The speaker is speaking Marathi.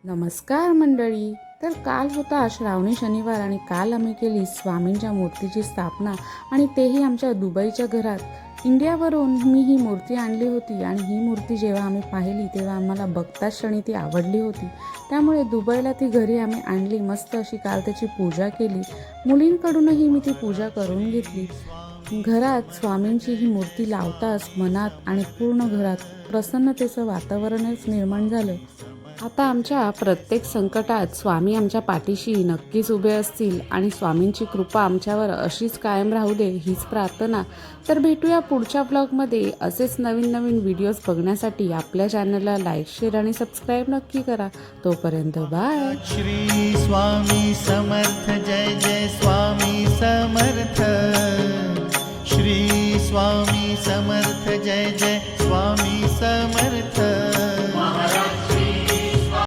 नमस्कार मंडळी. तर काल होता श्रावणी शनिवार आणि काल आम्ही केली स्वामींच्या मूर्तीची स्थापना आणि तेही आमच्या दुबईच्या घरात. इंडियावरून मी ही मूर्ती आणली होती आणि ही मूर्ती जेव्हा आम्ही पाहिली तेव्हा आम्हाला बघताच क्षणी ती आवडली होती. त्यामुळे दुबईला ती घरी आम्ही आणली. मस्त अशी काल त्याची पूजा केली. मुलींकडूनही मी ती पूजा करून घेतली. घरात स्वामींची ही मूर्ती लावताच मनात आणि पूर्ण घरात प्रसन्नतेचं वातावरणच निर्माण झालं. आता आमच्या प्रत्येक संकटात स्वामी आमच्या पाठीशी नक्कीच उभे असतील आणि स्वामींची कृपा आमच्यावर अशीच कायम राहू दे हीच प्रार्थना. तर भेटूया पुढच्या ब्लॉगमध्ये. असेच नवीन नवीन व्हिडिओज बघण्यासाठी आपल्या चॅनलला लाईक, शेअर आणि सबस्क्राईब नक्की करा. तोपर्यंत बाय. श्री स्वामी समर्थ. जय जय स्वामी समर्थ. श्री स्वामी समर्थ. जय जय स्वामी समर्थ.